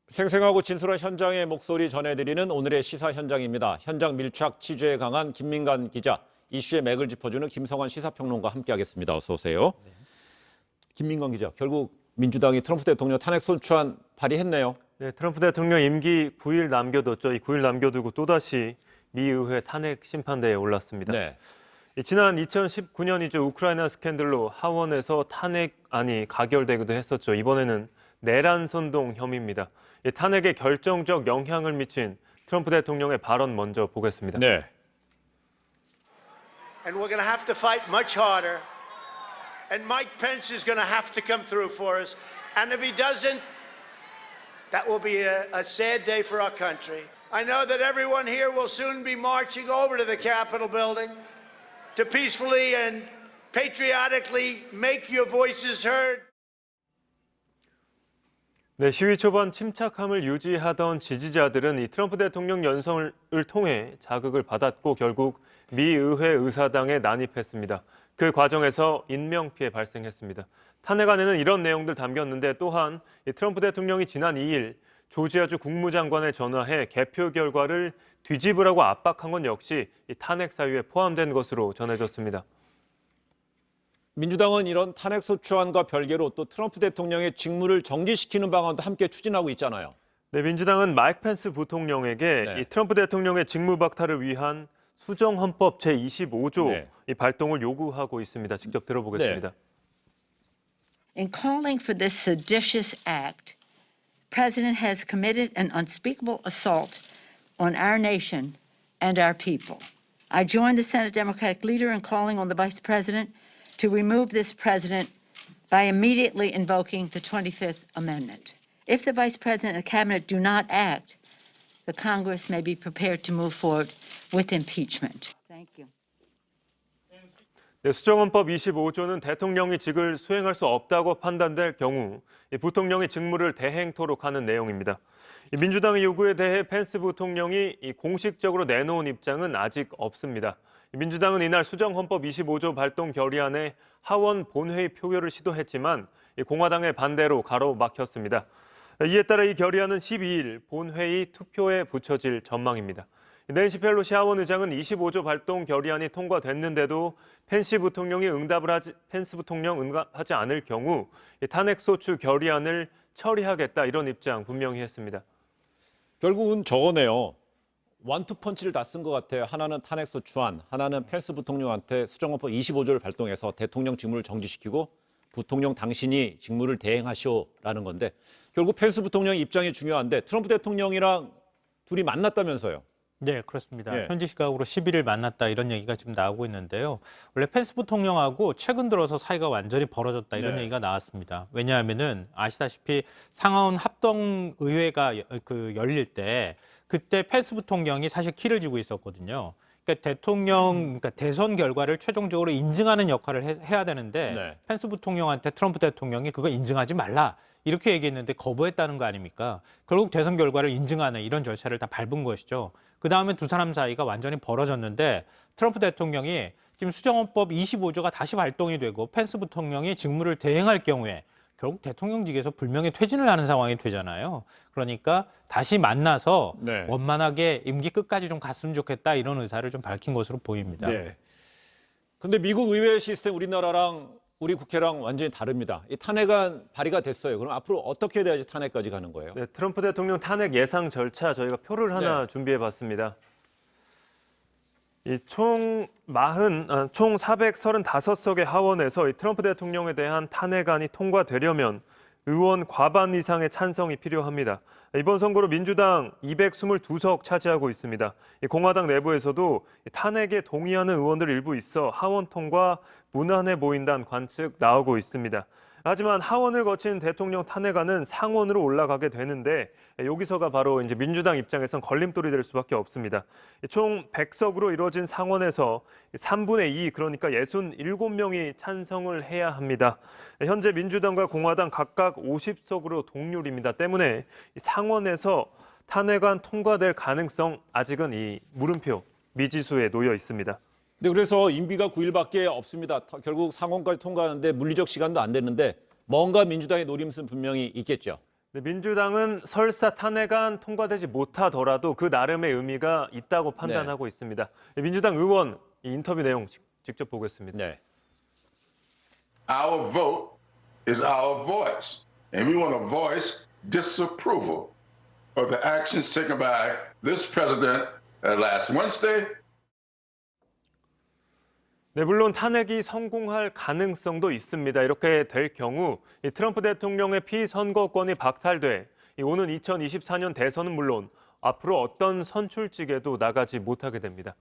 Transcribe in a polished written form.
생생하고 진솔한 현장의 목소리 전해드리는 오늘의 시사 현장입니다. 현장 밀착 취재에 강한 김민관 기자, 이슈의 맥을 짚어주는 김성환 시사평론가 함께하겠습니다. 어서 오세요. 김민관 기자, 결국 민주당이 트럼프 대통령 탄핵 소추안 발의했네요. 네, 트럼프 대통령 임기 9일 남겨뒀죠. 이 9일 남겨두고 또다시 미 의회 탄핵 심판대에 올랐습니다. 네. 지난 2019년이죠. 우크라이나 스캔들로 하원에서 탄핵안이 가결되기도 했었죠. 이번에는 내란 선동 혐의입니다. 이 탄핵에 결정적 영향을 미친 트럼프 대통령의 발언 먼저 보겠습니다. 네. And we're going to have to fight much harder. And Mike Pence is going to have to come through for us. And if he doesn't, that will be a sad day for our country. I know that everyone here will soon be marching over to the Capitol building to peacefully and patriotically make your voices heard. 네, 시위 초반 침착함을 유지하던 지지자들은 이 트럼프 대통령 연설을 통해 자극을 받았고 결국 미 의회 의사당에 난입했습니다. 그 과정에서 인명피해 발생했습니다. 탄핵안에는 이런 내용들 담겼는데 또한 이 트럼프 대통령이 지난 2일 조지아주 국무장관에 전화해 개표 결과를 뒤집으라고 압박한 건 역시 이 탄핵 사유에 포함된 것으로 전해졌습니다. 민주당은 이런 탄핵 소추안과 별개로 또 트럼프 대통령의 직무를 정지시키는 방안도 함께 추진하고 있잖아요. 네, 민주당은 마이크 펜스 부통령에게 이 트럼프 대통령의 직무 박탈을 위한 수정헌법 제25조 이 발동을 요구하고 있습니다. 직접 들어보겠습니다. In calling for this seditious act, President has committed an unspeakable assault on our nation and our people. I join the Senate Democratic leader in calling on the Vice President to remove this president by immediately invoking the 25th Amendment. If the Vice President and the Cabinet do not act, the Congress may be prepared to move forward with impeachment. Thank you. 네, 수정헌법 25조는 대통령이 직을 수행할 수 없다고 판단될 경우 부통령이 직무를 대행토록 하는 내용입니다. 민주당의 요구에 대해 펜스 부통령이 공식적으로 내놓은 입장은 아직 없습니다. 민주당은 이날 수정헌법 25조 발동 결의안에 하원 본회의 표결을 시도했지만 공화당의 반대로 가로막혔습니다. 이에 따라 이 결의안은 12일 본회의 투표에 붙여질 전망입니다. 낸시 펠로시 하원 의장은 25조 발동 결의안이 통과됐는데도 펜스 부통령 응답하지 않을 경우 탄핵소추 결의안을 처리하겠다 이런 입장 분명히 했습니다. 결국은 저거네요. 원투펀치를 다 쓴 것 같아요. 하나는 탄핵소추안, 하나는 펜스 부통령한테 수정헌법 25조를 발동해서 대통령 직무를 정지시키고 부통령 당신이 직무를 대행하시오라는 건데 결국 펜스 부통령의 입장이 중요한데 트럼프 대통령이랑 둘이 만났다면서요. 네, 그렇습니다. 현지 시각으로 11일 만났다 이런 얘기가 지금 나오고 있는데요. 원래 펜스 부통령하고 최근 들어서 사이가 완전히 벌어졌다 이런 얘기가 나왔습니다. 왜냐하면은 아시다시피 상하원 합동의회가 열릴 때 그때 펜스 부통령이 사실 키를 쥐고 있었거든요. 그러니까 그러니까 대선 결과를 최종적으로 인증하는 역할을 해야 되는데 펜스 부통령한테 트럼프 대통령이 그거 인증하지 말라. 이렇게 얘기했는데 거부했다는 거 아닙니까? 결국 대선 결과를 인증하는 이런 절차를 다 밟은 것이죠. 그다음에 두 사람 사이가 완전히 벌어졌는데 트럼프 대통령이 지금 수정헌법 25조가 다시 발동이 되고 펜스 부통령이 직무를 대행할 경우에 결국 대통령직에서 불명예 퇴진을 하는 상황이 되잖아요. 그러니까 다시 만나서 원만하게 임기 끝까지 좀 갔으면 좋겠다 이런 의사를 좀 밝힌 것으로 보입니다. 네. 근데 미국 의회 시스템 우리나라랑 우리 국회랑 완전히 다릅니다. 이 탄핵안 발의가 됐어요. 그럼 앞으로 어떻게 돼야지 탄핵까지 가는 거예요? 네, 트럼프 대통령 탄핵 예상 절차 저희가 표를 하나 준비해봤습니다. 총 435석의 하원에서 트럼프 대통령에 대한 탄핵안이 통과되려면 의원 과반 이상의 찬성이 필요합니다. 이번 선거로 민주당 222석 차지하고 있습니다. 공화당 내부에서도 탄핵에 동의하는 의원들 일부 있어 하원 통과 무난해 보인다는 관측 나오고 있습니다. 하지만 하원을 거친 대통령 탄핵안은 상원으로 올라가게 되는데 여기서가 바로 이제 민주당 입장에선 걸림돌이 될 수밖에 없습니다. 총 100석으로 이루어진 상원에서 3분의 2 그러니까 67명이 찬성을 해야 합니다. 현재 민주당과 공화당 각각 50석으로 동률입니다. 때문에 상원에서 탄핵안 통과될 가능성 아직은 이 물음표 미지수에 놓여 있습니다. 네, 그래서 임기가 9일밖에 없습니다. 결국 상원까지 통과하는데 물리적 시간도 안 되는데 뭔가 민주당의 노림수는 분명히 있겠죠. 네, 민주당은 설사 탄핵안 통과되지 못하더라도 그 나름의 의미가 있다고 판단하고 있습니다. 민주당 의원 이 인터뷰 내용 직접 보겠습니다. 네. Our vote is our voice, and we want to voice disapproval of the actions taken by this president last Wednesday. 네, 물론 탄핵이 성공할 가능성도 있습니다. 이렇게 될 경우 이 트럼프 대통령의 피선거권이 박탈돼 오는 2024년 대선은 물론 앞으로 어떤 선출직에도 나가지 못하게 됩니다.